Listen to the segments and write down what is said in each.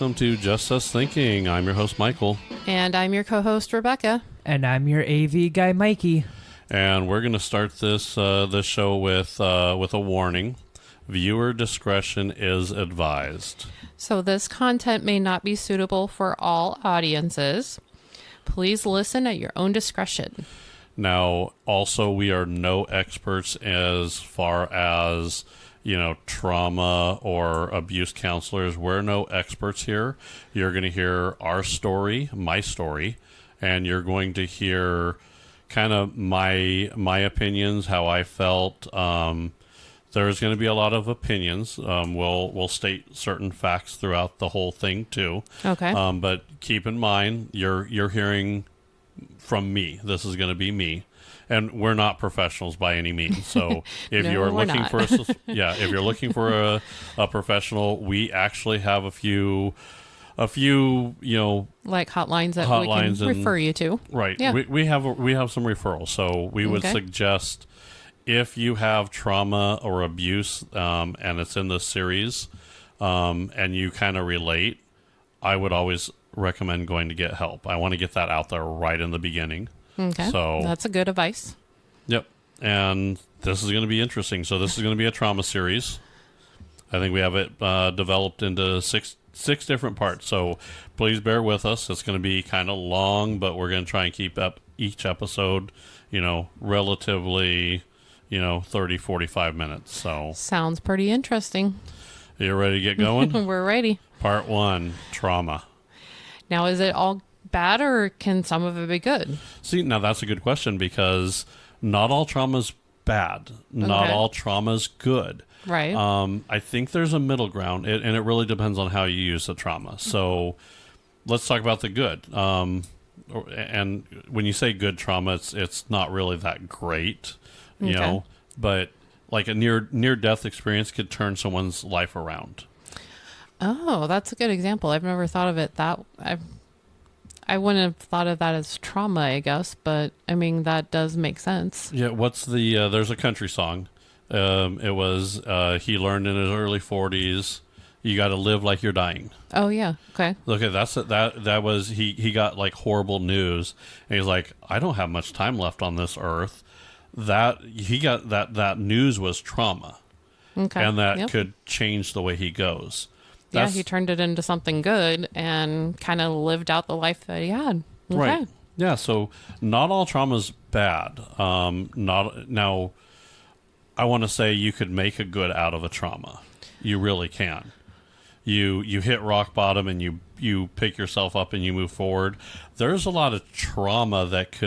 welcome to Just Us Thinking. I'm your host, Michael. And I'm your co-host, Rebecca. And I'm your AV guy, Mikey. And we're going to start this show with a warning. Viewer discretion is advised. So this content may not be suitable for all audiences. Please listen at your own discretion. Now, also, we are no experts as far as, trauma or abuse counselors. We're no experts here. You're going to hear our story, my story, and you're going to hear kind of my opinions, how I felt. There's going to be a lot of opinions. We'll state certain facts throughout the whole thing too. Okay. But keep in mind, you're hearing from me. This is going to be me, and we're not professionals by any means. So if No, you're we're looking not. if you're looking for a professional, we actually have a few Like hotlines that we Hotlines can and- refer you to. right. Yeah. We have some referrals. So we would Okay. suggest if you have trauma or abuse, and it's in this series, and you kind of relate, I would always recommend going to get help. I want to get that out there right in the beginning. Okay. So That's a good advice. Yep. And this is going to be interesting. So this is going to be a trauma series. I think we have it developed into six different parts. So please bear with us. It's going to be kind of long, but we're going to try and keep up each episode, relatively, 30, 45 minutes. So Sounds pretty interesting. are you ready to get going? We're ready. Part 1, trauma. Now, is it all bad or can some of it be good? See, now that's a good question because not all trauma's bad. Not Okay. all trauma's good. Right. I think there's a middle ground, and it really depends on how you use the trauma. So let's talk about the good. And when you say good trauma, it's not really that great, Okay. but like a near death experience could turn someone's life around. Oh, that's a good example. I've never thought of it that... I wouldn't have thought of that as trauma, I guess, but I mean, that does make sense. Yeah, what's the there's a country song. It was he learned in his early 40s, you got to live like you're dying. Oh, yeah. Okay. Okay, that was he got like horrible news, and he's like, I don't have much time left on this earth. That he got that news was trauma, Okay. and that Yep. could change the way he goes. Yeah, he turned it into something good and kind of lived out the life that he had. Okay. Right. Yeah. So not all trauma's bad. Not now. I want to say you could make a good out of a trauma. You really can. You hit rock bottom and you pick yourself up and you move forward. There's a lot of trauma that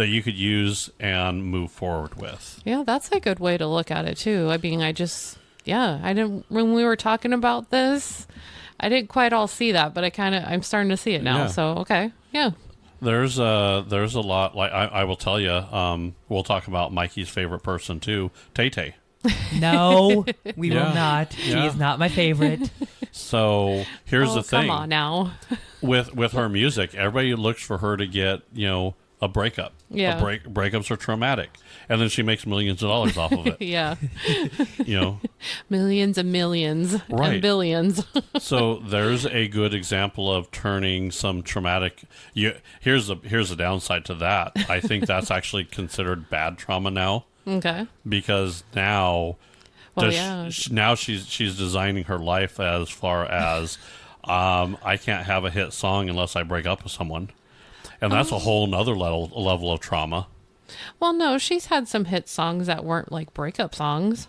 you could use and move forward with. Yeah, that's a good way to look at it too. I mean, when we were talking about this, I didn't quite all see that, but I'm starting to see it now. Yeah. So, okay. Yeah. There's a lot. Like I will tell you. We'll talk about Mikey's favorite person too, Tay-Tay. No, we Yeah. will not. She Yeah. is not my favorite. So here's the thing. Come on now. with her music, everybody looks for her to get a breakup. Yeah. Breakups are traumatic, and then she makes millions of dollars off of it. Yeah. you know, Millions and millions Right. and billions. so there's a good example of turning some traumatic. Here's the downside to that. I think that's actually considered bad trauma now Okay. because now. Well, Now she's designing her life as far as I can't have a hit song unless I break up with someone, and that's a whole nother level of trauma. Well, no, she's had some hit songs that weren't like breakup songs.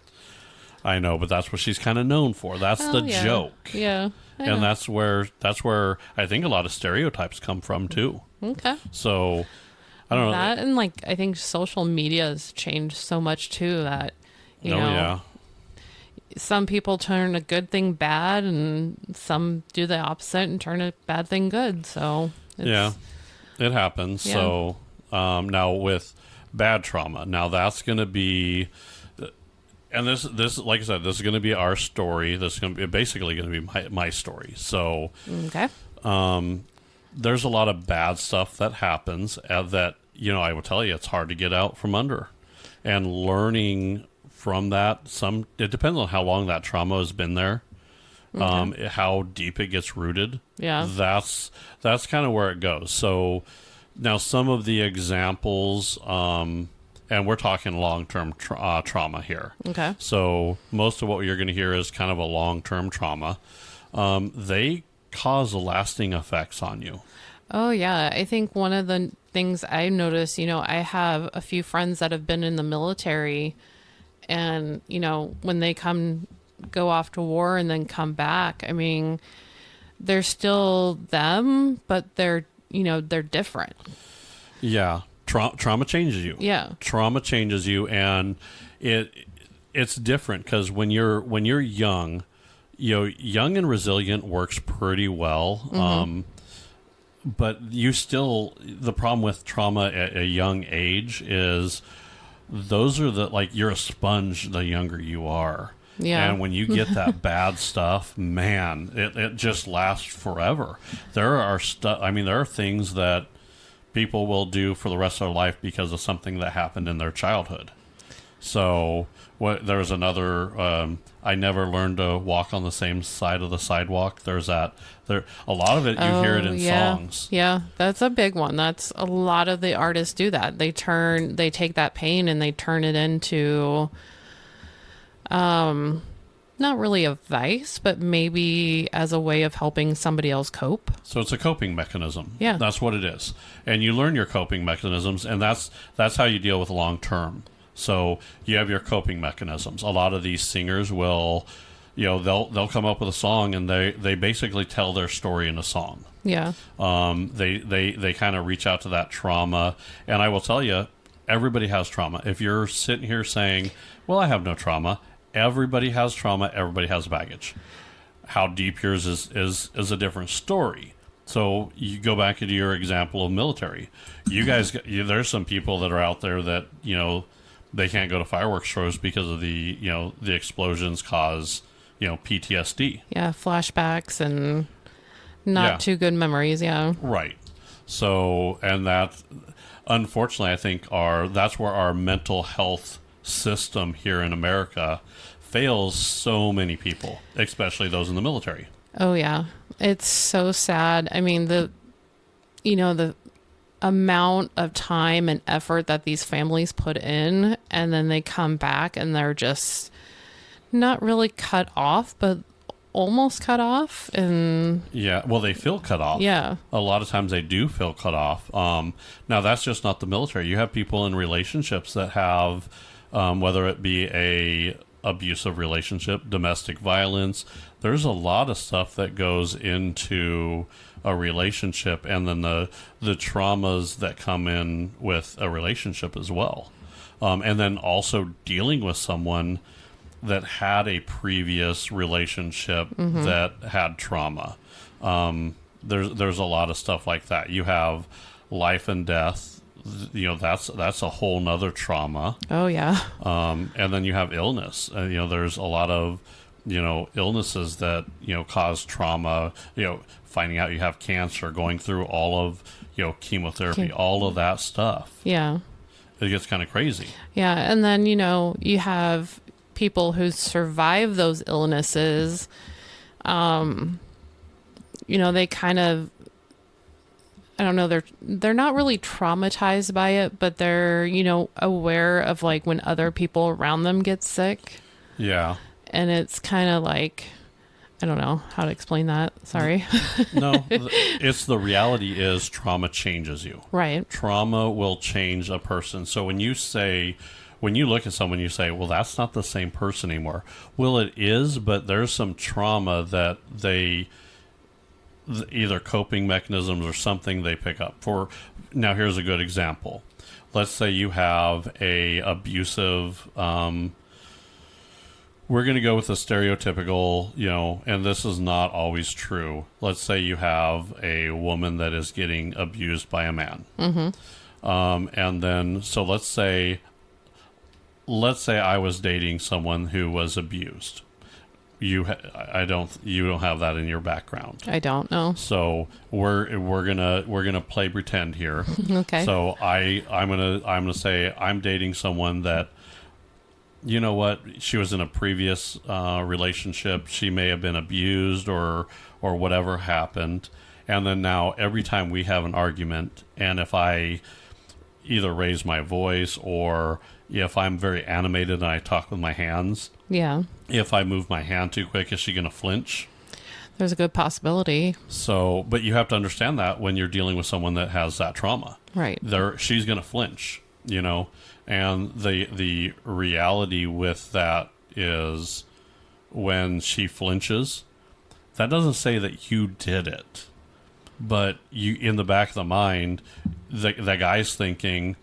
I know, but that's what she's kind of known for. That's Oh, the yeah. joke, Yeah. I and know. that's where I think a lot of stereotypes come from too. Okay. So I don't know. That and like I think social media has changed so much too that you know yeah. some people turn a good thing bad and some do the opposite and turn a bad thing good. So Yeah, it happens. Yeah. So now with bad trauma, now that's going to be, and this like I said, this is going to be our story. This is going to be basically going to be my story. So okay. there's a lot of bad stuff that happens that I will tell you it's hard to get out from under, and learning from that. It depends on how long that trauma has been there. how deep it gets rooted. Yeah. That's kind of where it goes. So now some of the examples, and we're talking long-term trauma here. Okay. So most of what you're going to hear is kind of a long-term trauma. They cause lasting effects on you. Oh, yeah. I think one of the things I noticed, I have a few friends that have been in the military, and, when they go off to war and then come back, I mean, they're still them, but they're different. Yeah. Trauma changes you. Yeah. Trauma changes you, and it's different because when you're young, young and resilient works pretty well. But the problem with trauma at a young age is those are you're a sponge the younger you are. Yeah. And when you get that bad stuff, man, it just lasts forever. There are things that people will do for the rest of their life because of something that happened in their childhood. So there's another, I never learned to walk on the same side of the sidewalk. There's that. A lot of it, you hear it in songs. Yeah, that's a big one. That's a lot of the artists do that. They take that pain and they turn it into, not really a vice, but maybe as a way of helping somebody else cope. So it's a coping mechanism. Yeah. That's what it is. And you learn your coping mechanisms, and that's how you deal with long term. So you have your coping mechanisms. A lot of these singers will, they'll come up with a song, and they basically tell their story in a song. Yeah. They kind of reach out to that trauma. And I will tell you, everybody has trauma. If you're sitting here saying, well, I have no trauma, everybody has trauma. Everybody has baggage. How deep yours is a different story. So you go back into your example of military. You guys, there's some people that are out there that, they can't go to fireworks shows because of the explosions cause, PTSD. Yeah, flashbacks and not too good memories, yeah. Right. So, and that, unfortunately, I think that's where our mental health system here in America fails so many people, especially those in the military. Oh, yeah. It's so sad. I mean, the amount of time and effort that these families put in, and then they come back and they're just not really cut off, but almost cut off. And yeah, well, they feel cut off. Yeah, a lot of times they do feel cut off. Now that's just not the military. You have people in relationships that have, whether it be a abusive relationship, domestic violence, there's a lot of stuff that goes into a relationship, and then the traumas that come in with a relationship as well. And then also dealing with someone that had a previous relationship that had trauma. There's a lot of stuff like that. You have life and death. That's a whole nother trauma. Oh yeah. And then you have illness. There's a lot of illnesses that cause trauma. Finding out you have cancer, going through all of chemotherapy, all of that stuff. Yeah. It gets kind of crazy. Yeah, and then you have people who survive those illnesses. They kind of, I don't know, they're not really traumatized by it, but they're aware of when other people around them get sick. Yeah. And it's kind of like, I don't know how to explain that. Sorry. No, it's the reality is trauma changes you. Right. Trauma will change a person. So when you look at someone, you say, well, that's not the same person anymore. Well, it is, but there's some trauma that either coping mechanisms or something they pick up. Now, here's a good example. Let's say you have a abusive, we're going to go with a stereotypical, and this is not always true. Let's say you have a woman that is getting abused by a man. And then, so let's say I was dating someone who was abused. You don't have that in your background. I don't know. So we're gonna play pretend here. Okay. So I'm gonna say I'm dating someone that you know what, she was in a previous relationship, she may have been abused or whatever happened, and then now every time we have an argument, and if I either raise my voice or if I'm very animated and I talk with my hands, Yeah. if I move my hand too quick, is she going to flinch? There's a good possibility. So, but you have to understand that when you're dealing with someone that has that trauma, Right. she's going to flinch, and the reality with that is when she flinches, that doesn't say that you did it, but you, in the back of the mind, the guy's thinking,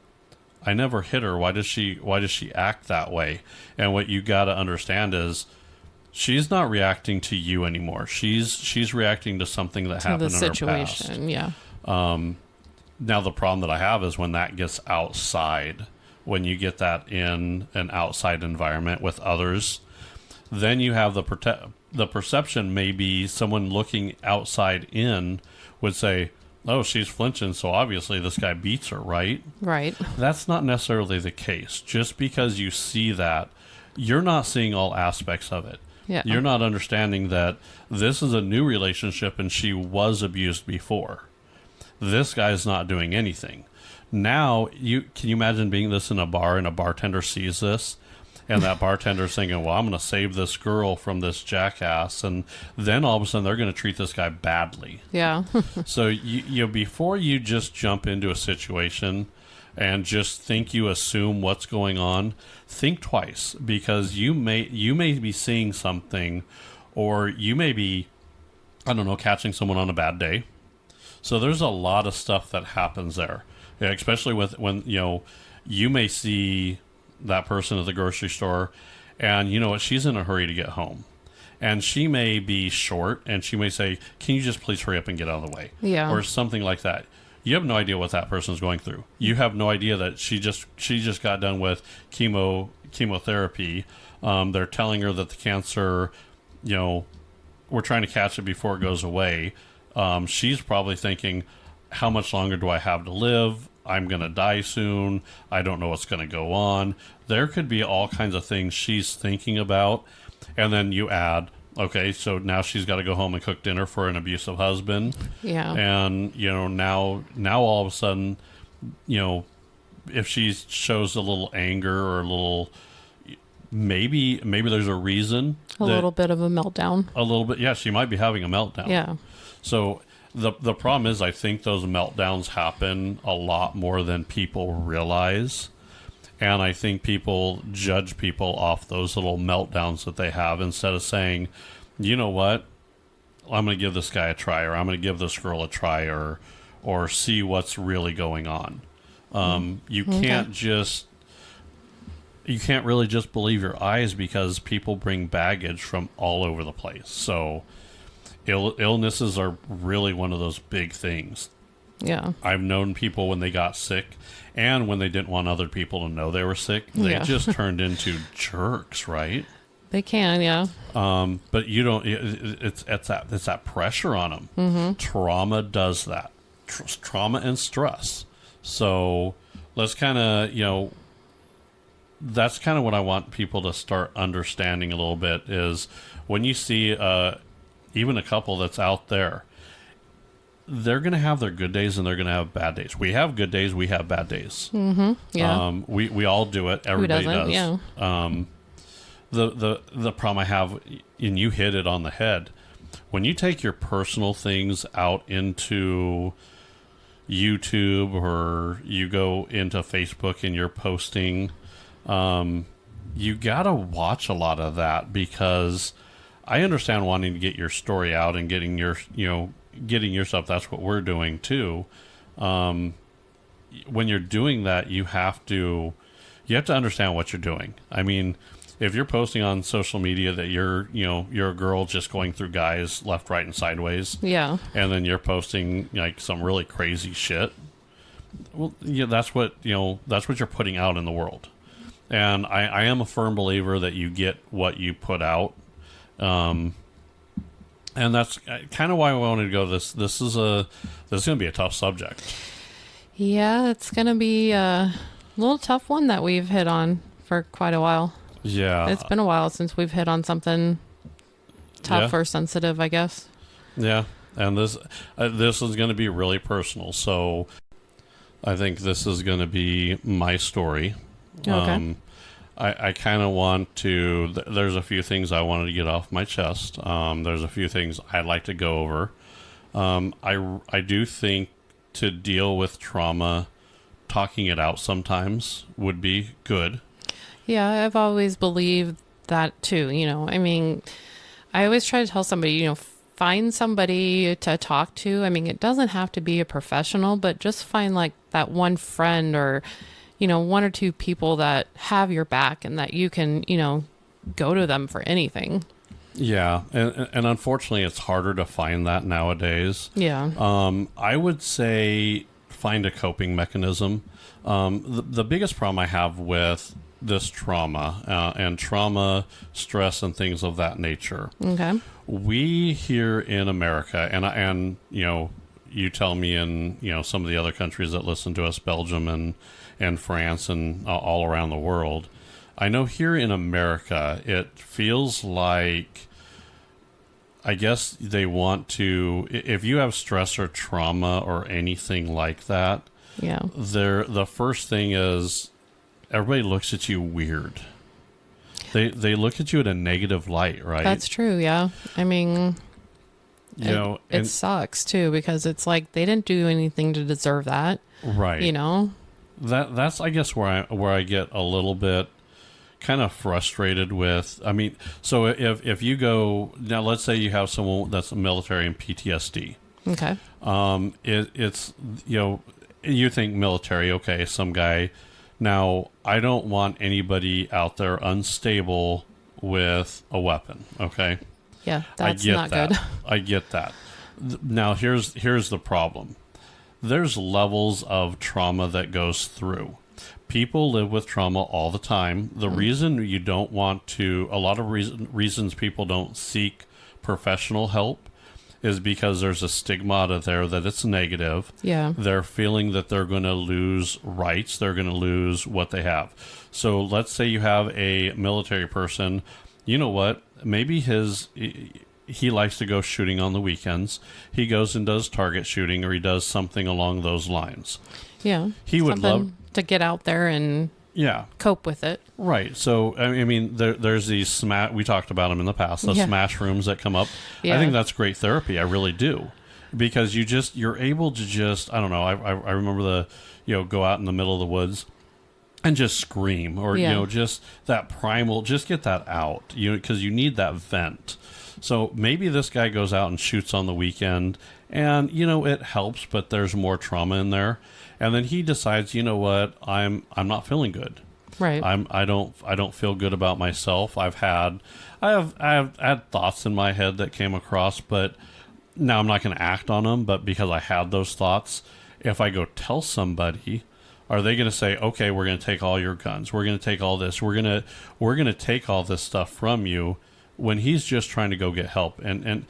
I never hit her. Why does she act that way? And what you got to understand is, she's not reacting to you anymore. She's reacting to something that happened The in her past. situation. Yeah. Now the problem that I have is when that gets outside, when you get that in an outside environment with others, then you have the perception, maybe someone looking outside in would say, oh, she's flinching, so obviously this guy beats her, right? Right. That's not necessarily the case. Just because you see that, you're not seeing all aspects of it. Yeah. You're not understanding that this is a new relationship and she was abused before. This guy's not doing anything. Now, can you imagine being this in a bar and a bartender sees this? And that bartender's thinking, well, I'm going to save this girl from this jackass. And then all of a sudden they're going to treat this guy badly. Yeah. So you before you just jump into a situation and just think you assume what's going on, think twice, because you may be seeing something, or you may be, I don't know, catching someone on a bad day. So there's a lot of stuff that happens there, especially when you may see that person at the grocery store, and you know what, she's in a hurry to get home, and she may be short, and she may say, can you just please hurry up and get out of the way? Yeah. Or something like that. You have no idea what that person's going through. You have no idea that she just got done with chemotherapy. They're telling her that the cancer, we're trying to catch it before it goes away. She's probably thinking, how much longer do I have to live? I'm going to die soon. I don't know what's going to go on. There could be all kinds of things she's thinking about. And then you add, okay, so now she's got to go home and cook dinner for an abusive husband. Yeah. And, now all of a sudden, if she shows a little anger or a little, maybe there's a reason. A little bit of a meltdown. A little bit. Yeah, she might be having a meltdown. Yeah. So the problem is, I think those meltdowns happen a lot more than people realize. And I think people judge people off those little meltdowns that they have, instead of saying, you know what, I'm going to give this guy a try, or I'm going to give this girl a try, or see what's really going on. You can't really just believe your eyes, because people bring baggage from all over the place. So illnesses are really one of those big things. Yeah. I've known people when they got sick, and when they didn't want other people to know they were sick, they just turned into jerks, right? They can, yeah. But you don't. It's that pressure on them. Mm-hmm. Trauma does that. Trauma and stress. So let's kind of, that's kind of what I want people to start understanding a little bit, is when you see even a couple that's out there, they're going to have their good days and they're going to have bad days. We have good days, we have bad days. Mm-hmm. Yeah. We all do it. Everybody does. Yeah. The problem I have, and you hit it on the head, when you take your personal things out into YouTube, or you go into Facebook and you're posting, you got to watch a lot of that, because I understand wanting to get your story out and getting your, getting yourself. That's what we're doing too. When you're doing that, you have to understand what you're doing. I mean, if you're posting on social media that you're a girl just going through guys left, right, and sideways, yeah, and then you're posting like some really crazy shit, well, yeah, that's what you're putting out in the world. And I am a firm believer that you get what you put out. And that's kind of why I wanted to go. This is going to be a tough subject. Yeah, it's going to be a little tough one that we've hit on for quite a while. Yeah. It's been a while since we've hit on something tough Yeah. or sensitive, I guess. Yeah. And this is going to be really personal. So I think this is going to be my story. Okay. I kind of want to. There's a few things I wanted to get off my chest. There's a few things I'd like to go over. I do think to deal with trauma, talking it out sometimes would be good. Yeah, I've always believed that too. I mean, I always try to tell somebody, find somebody to talk to. I mean, it doesn't have to be a professional, but just find like that one friend or, one or two people that have your back and that you can, go to them for anything. Yeah, and unfortunately, it's harder to find that nowadays. Yeah. I would say find a coping mechanism. The biggest problem I have with this trauma and trauma, stress, and things of that nature. Okay. We here in America, and you tell me in some of the other countries that listen to us, Belgium and France and all around the world. I know here in America, it feels like, I guess they want to, if you have stress or trauma or anything like that, Yeah. the first thing is everybody looks at you weird. They look at you in a negative light, right? That's true. Yeah. I mean, it it sucks too because it's like they didn't do anything to deserve that. right. That's I guess where I get a little bit kind of frustrated with. I mean, so if you go now, let's say you have someone that's military and PTSD. Okay. It's you think military, okay, some guy. Now, I don't want anybody out there unstable with a weapon, okay? Yeah, that's I get not that. good. I get that. Now, here's the problem. There's levels of trauma that goes through. People live with trauma all the time. The reason you don't want to, a lot of reasons people don't seek professional help is because there's a stigmata there that it's negative. Yeah. They're feeling that they're going to lose rights. They're going to lose what they have. So let's say you have a military person. You know what? Maybe he likes to go shooting on the weekends. He goes and does target shooting, or he does something along those lines. Yeah. He would love to get out there and cope with it. Right. So, I mean, there's these we talked about them in the past, the smash rooms that come up. Yeah. I think that's great therapy. I really do. Because you're able to just, I don't know, I remember go out in the middle of the woods and just scream or, just that primal, just get that out, because you need that vent. So maybe this guy goes out and shoots on the weekend and, it helps, but there's more trauma in there. And then he decides, you know what, I'm not feeling good. Right. I don't feel good about myself. I have had thoughts in my head that came across, but now I'm not going to act on them. But because I had those thoughts, if I go tell somebody, are they going to say, okay, we're going to take all your guns, we're going to take all this, we're going to take all this stuff from you, when he's just trying to go get help, and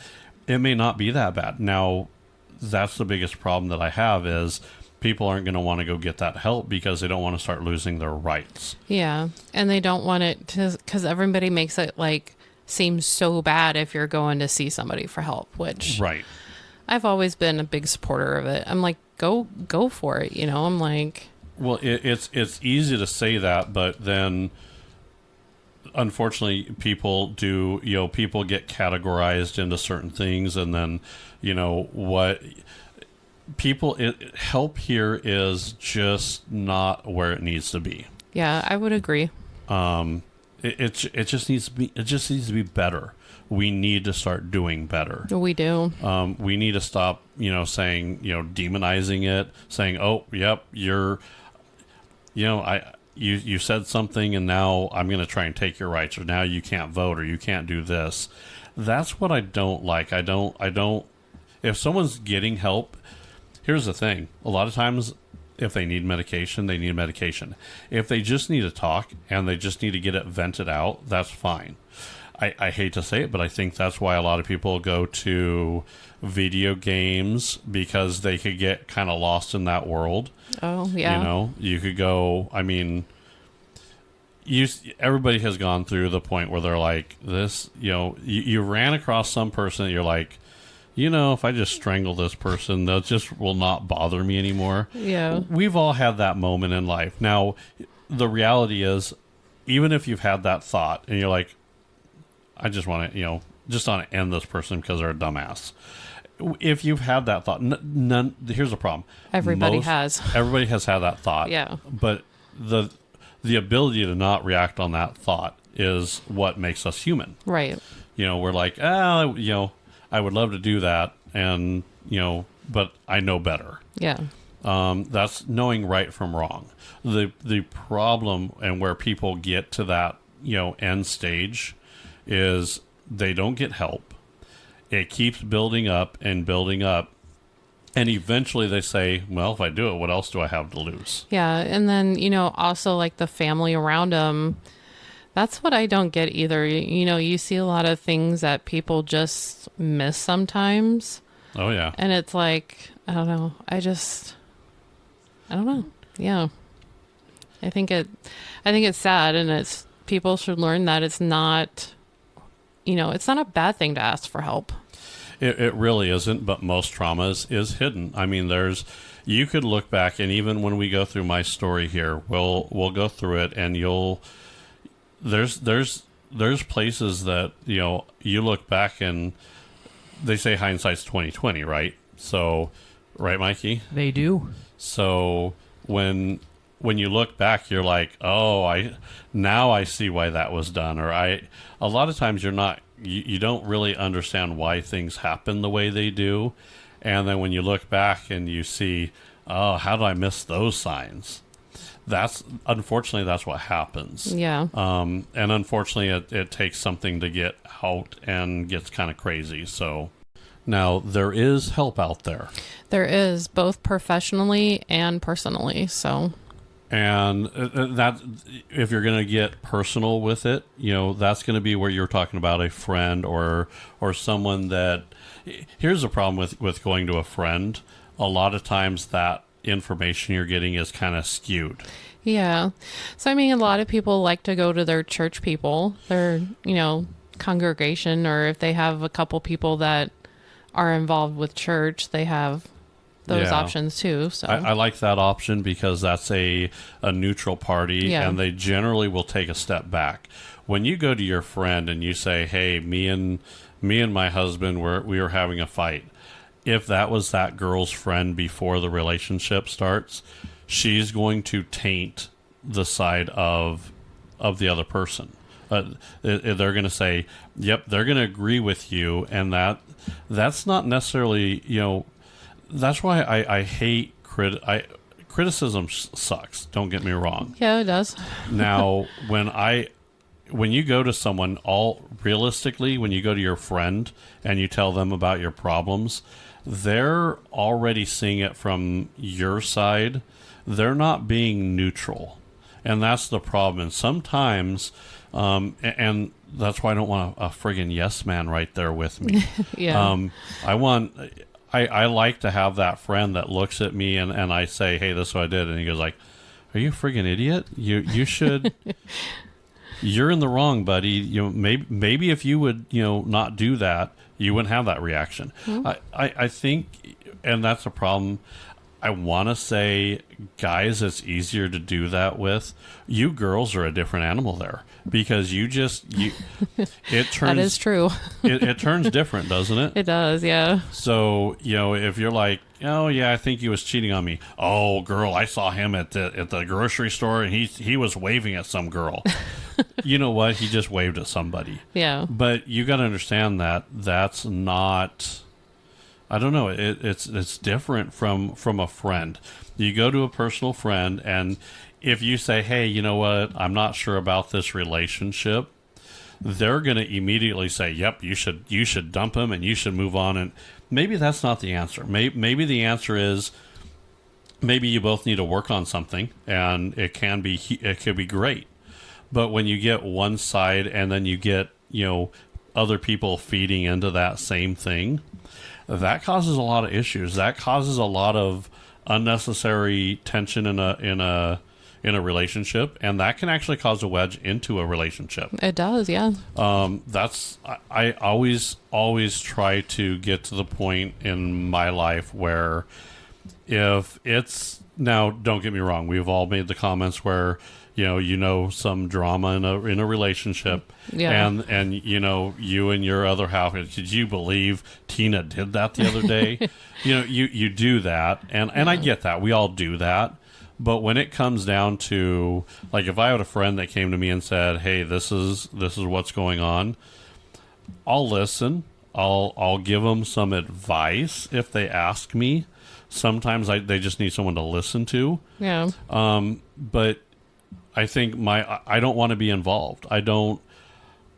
it may not be that bad. Now, that's the biggest problem that I have is people aren't going to want to go get that help because they don't want to start losing their rights. Yeah. And they don't want it because everybody makes it like seem so bad if you're going to see somebody for help, which Right. I've always been a big supporter of it. I'm like, go for it. I'm like, well, it's easy to say that, but then unfortunately people do, people get categorized into certain things, and then, what people, help here is just not where it needs to be. yeah, I would agree. It just needs to be better. We need to start doing better. We do. We need to stop, saying, demonizing it, saying, oh, yep, you're, you said something and now I'm going to try and take your rights, or now you can't vote, or you can't do this. That's what I don't like. I don't, if someone's getting help, here's the thing. A lot of times, if they need medication, they need medication. If they just need to talk and they just need to get it vented out, that's fine. I hate to say it, but I think that's why a lot of people go to video games, because they could get kind of lost in that world. Oh, yeah. You could go, I mean, everybody has gone through the point where they're like this, you ran across some person that you're like, if I just strangle this person, that just will not bother me anymore. Yeah. We've all had that moment in life. Now, the reality is, even if you've had that thought and you're like, I just want to, just want to end this person because they're a dumbass. If you've had that thought, here's the problem. Everybody has. Everybody has had that thought. Yeah. But the ability to not react on that thought is what makes us human. Right. We're like, I would love to do that, and but I know better. Yeah. That's knowing right from wrong. The problem and where people get to that end stage is they don't get help. It keeps building up and building up, and eventually they say, well, if I do it, what else do I have to lose? Yeah, and then also like the family around them. That's what I don't get either. You see a lot of things that people just miss sometimes. Oh, yeah. And it's like, I don't know. I don't know. Yeah. I think it's sad, and people should learn that it's not, it's not a bad thing to ask for help. It really isn't, but most trauma is hidden. I mean, you could look back, and even when we go through my story here, we'll go through it, and there's places that you look back, and they say hindsight's 20/20, right? So, right, Mikey? They do. So when you look back, you're like, oh, now I see why that was done. Or a lot of times you don't really understand why things happen the way they do, and then when you look back and you see, oh, how did I miss those signs? Unfortunately, that's what happens. Yeah. And unfortunately, it takes something to get out and gets kind of crazy. So now there is help out there. There is, both professionally and personally. So. And that, if you're going to get personal with it, that's going to be where you're talking about a friend or someone that. Here's the problem with going to a friend. A lot of times that information you're getting is kind of skewed. Yeah. So, I mean, a lot of people like to go to their church people, their, congregation, or if they have a couple people that are involved with church, they have those options too. So I like that option because that's a neutral party, and they generally will take a step back. When you go to your friend and you say, hey, me and my husband, we were having a fight. If that was that girl's friend before the relationship starts, she's going to taint the side of the other person. They're going to say, yep, they're going to agree with you, and that's not necessarily, that's why I hate criticism sucks. Don't get me wrong. Yeah, it does. Now, when you go to someone, realistically, when you go to your friend and you tell them about your problems, they're already seeing it from your side. They're not being neutral. And that's the problem. And sometimes, and that's why I don't want a friggin' yes man right there with me. Yeah. I like to have that friend that looks at me and I say, hey, this is what I did. And he goes like, are you a friggin' idiot? You should... You're in the wrong, buddy. Maybe if you would, not do that, you wouldn't have that reaction. Mm-hmm. I think, and that's a problem. I want to say, guys, it's easier to do that with. You girls are a different animal there because it turns. That is true. it turns different, doesn't it? It does, yeah. So if you're like, oh yeah, I think he was cheating on me. Oh, girl, I saw him at the grocery store and he was waving at some girl. You know what? He just waved at somebody. Yeah. But you got to understand that that's not. I don't know. It's different from a friend. You go to a personal friend, and if you say, "Hey, you know what? I'm not sure about this relationship," they're going to immediately say, "Yep, you should dump him and you should move on." And maybe that's not the answer. Maybe the answer is maybe you both need to work on something, and it could be great. But when you get one side and then you get, other people feeding into that same thing, that causes a lot of issues. That causes a lot of unnecessary tension in in a relationship, and that can actually cause a wedge into a relationship. It does, yeah. I always try to get to the point in my life where if it's, now don't get me wrong, we've all made the comments where some drama in a relationship, Yeah. and you and your other half, did you believe Tina did that the other day? You do that, and I get that, we all do that. But when it comes down to, like, if I had a friend that came to me and said, hey, this is what's going on, I'll listen. I'll give them some advice if they ask me. Sometimes they just need someone to listen to. Yeah. But I think I don't want to be involved. I don't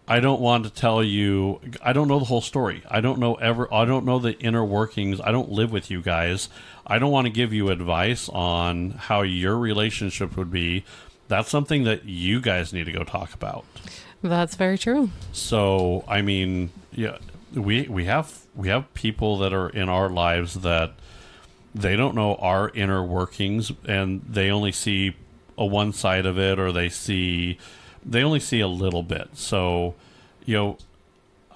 want to tell you. I don't know the whole story. I don't know the inner workings. I don't live with you guys. I don't want to give you advice on how your relationship would be. That's something that you guys need to go talk about. That's very true. So, I mean, yeah, we have people that are in our lives that they don't know our inner workings, and they only see a one side of it, or they only see a little bit. So,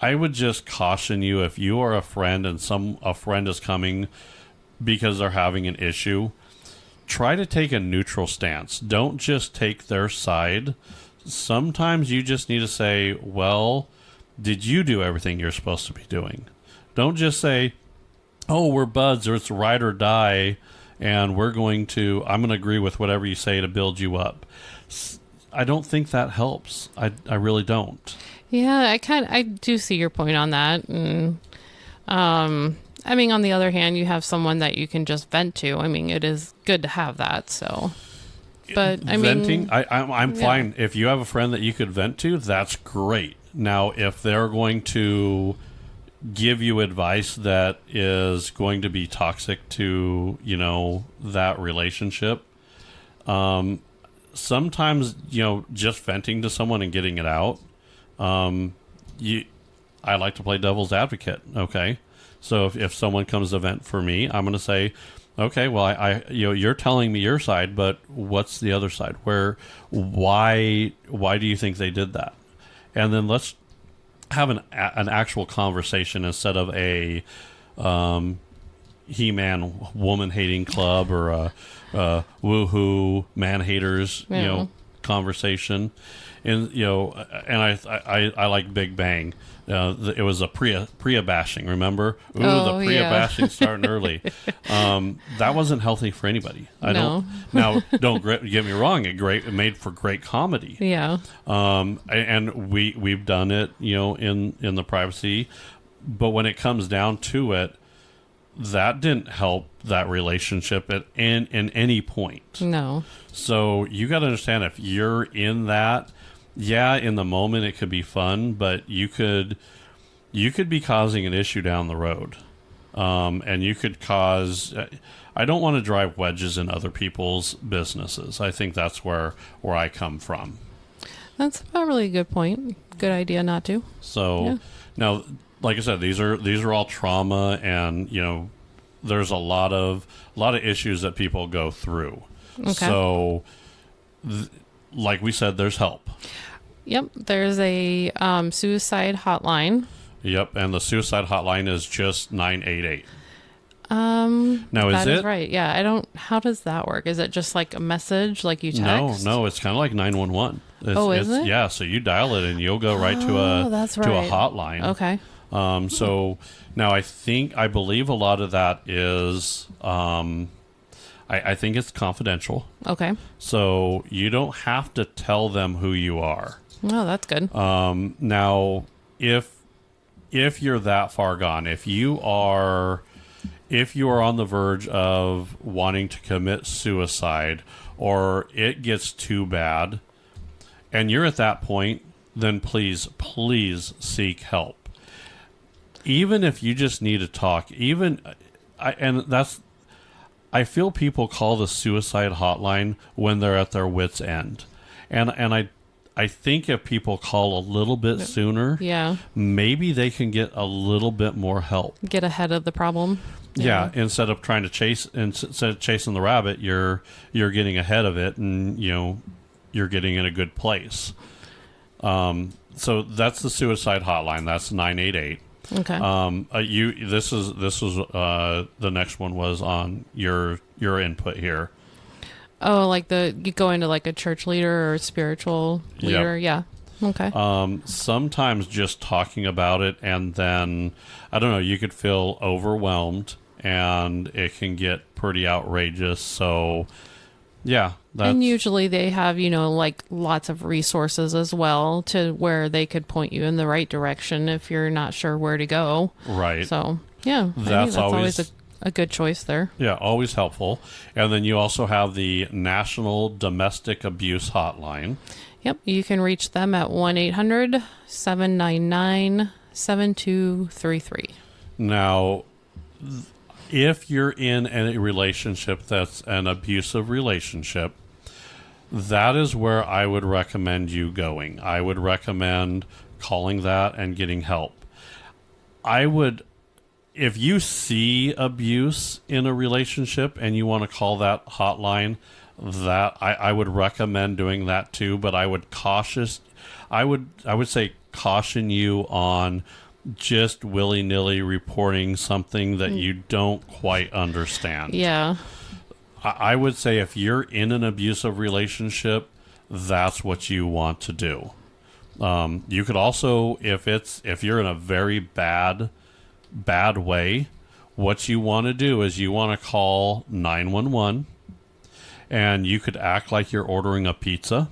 I would just caution you, if you are a friend and a friend is coming because they're having an issue, try to take a neutral stance. Don't just take their side. Sometimes you just need to say, well, did you do everything you're supposed to be doing? Don't just say, oh, we're buds, or it's ride or die, and I'm going to agree with whatever you say to build you up. I don't think that helps. I really don't. Yeah, I do see your point on that. And, I mean, on the other hand, you have someone that you can just vent to. I mean, it is good to have that. So, but I venting, mean, I'm fine. If you have a friend that you could vent to, that's great. Now, if they're going to give you advice that is going to be toxic to that relationship, sometimes just venting to someone and getting it out. I like to play devil's advocate. Okay, so if someone comes to vent for me, I'm going to say, okay, well, you're telling me your side, but what's the other side? Why do you think they did that? And then let's have an actual conversation instead of a He-Man woman hating club, or a woohoo man haters conversation. And and I like Big Bang. It was a Priya bashing, remember? Ooh, the Priya bashing starting early. That wasn't healthy for anybody. Don't get me wrong. It made for great comedy. yeah. And we've done it, in the privacy. But when it comes down to it, that didn't help that relationship in any point. No. So you got to understand, if you're in that, in the moment it could be fun, but you could be causing an issue down the road. And you could cause, I don't want to drive wedges in other people's businesses. I think that's where I come from. That's a really good point. Good idea not to. So now, like I said, these are all trauma, and there's a lot of issues that people go through. Okay. So, like we said, there's help. Yep. There's a suicide hotline. Yep, and the suicide hotline is just 988. Now is it right? Yeah. How does that work? Is it just like a message, like you text? No, it's kind of like 911. Is it? Yeah, so you dial it and you'll go right to a hotline. Okay. So now I believe a lot of that is, I think it's confidential. Okay. So you don't have to tell them who you are. Oh, that's good. Now, if you're that far gone, if you are on the verge of wanting to commit suicide, or it gets too bad, and you're at that point, then please seek help. Even if you just need to talk, I feel people call the suicide hotline when they're at their wit's end. And I think if people call a little bit sooner, maybe they can get a little bit more help. Get ahead of the problem. Yeah, instead of chasing the rabbit, you're getting ahead of it, and you're getting in a good place. So that's the suicide hotline. That's 988. Okay. This was the next one was on your input here. Oh, like you go into like a church leader or a spiritual leader. Yep. Yeah. Okay. Sometimes just talking about it, and then I don't know, you could feel overwhelmed, and it can get pretty outrageous. So, yeah. And usually they have, like lots of resources as well to where they could point you in the right direction if you're not sure where to go. Right. So, yeah, I think that's always a good choice there. Yeah, always helpful. And then you also have the National Domestic Abuse Hotline. Yep, you can reach them at 1-800-799-7233. Now, if you're in a relationship that's an abusive relationship, that is where I would recommend you going. I would recommend calling that and getting help. If you see abuse in a relationship and you want to call that hotline, that I would recommend doing that too, but I would say caution you on just willy-nilly reporting something that you don't quite understand. Yeah. I would say if you're in an abusive relationship, that's what you want to do. You could also, if you're in a very bad way, what you want to do is you want to call 911, and you could act like you're ordering a pizza.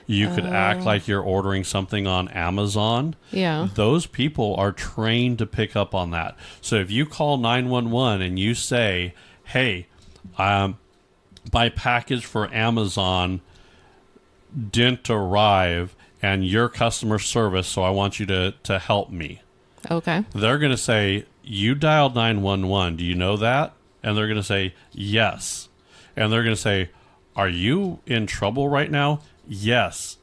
You could act like you're ordering something on Amazon. Yeah. Those people are trained to pick up on that. So if you call 911 and you say, hey, my package for Amazon didn't arrive and your customer service, so I want you to help me. Okay. They're going to say, you dialed 911. Do you know that? And they're going to say, yes. And they're going to say, are you in trouble right now? Yes,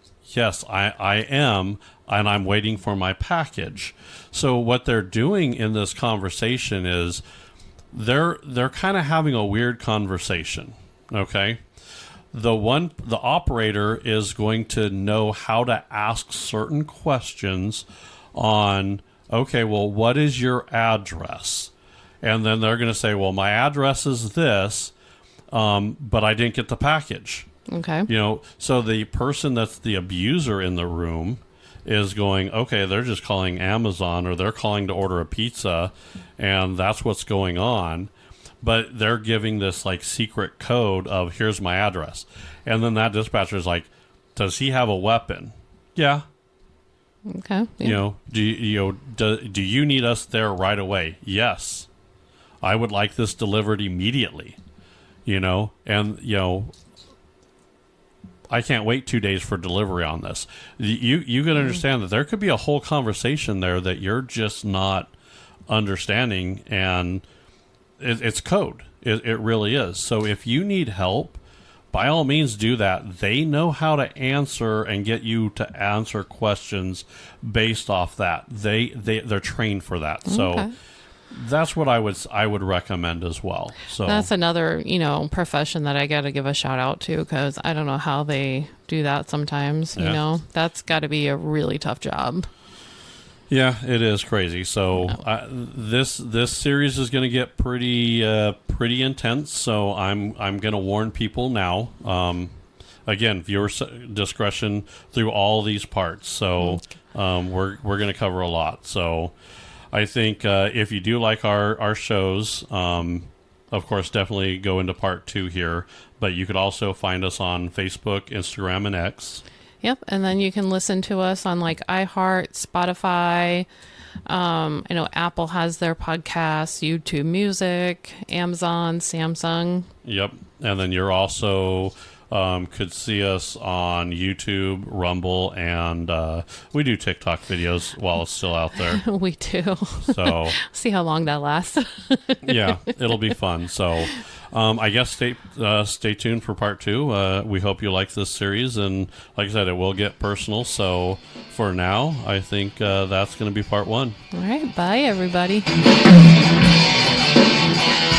I am, and I'm waiting for my package. So what they're doing in this conversation is they're kind of having a weird conversation, okay? The operator is going to know how to ask certain questions on, okay, well, what is your address? And then they're going to say, well, my address is this, but I didn't get the package. Okay. So the person that's the abuser in the room is going, okay, they're just calling Amazon or they're calling to order a pizza, and that's what's going on. But they're giving this like secret code of here's my address. And then that dispatcher is like, does he have a weapon? Yeah. Okay. Yeah. Do you need us there right away? Yes. I would like this delivered immediately. I can't wait 2 days for delivery on this. You can understand that there could be a whole conversation there that you're just not understanding, and it's code. It really is. So if you need help, by all means do that. They know how to answer and get you to answer questions based off that. They're trained for that. So. Okay. That's what I would recommend as well. So that's another, profession that I got to give a shout out to, because I don't know how they do that sometimes. Yeah. That's got to be a really tough job. Yeah, it is crazy. So this series is going to get pretty intense. So I'm going to warn people now. Again, viewer discretion through all these parts. So we're going to cover a lot. So. I think if you do like our shows, of course, definitely go into part 2 here. But you could also find us on Facebook, Instagram, and X. Yep. And then you can listen to us on like iHeart, Spotify. I know Apple has their podcasts, YouTube Music, Amazon, Samsung. Yep. And then you're also... could see us on YouTube, Rumble, and we do TikTok videos while it's still out there. We do. So see how long that lasts. Yeah, it'll be fun. So I guess stay tuned for part 2. We hope you like this series, and like I said, it will get personal. So for now, I think that's going to be part 1. All right. Bye, everybody. Bye.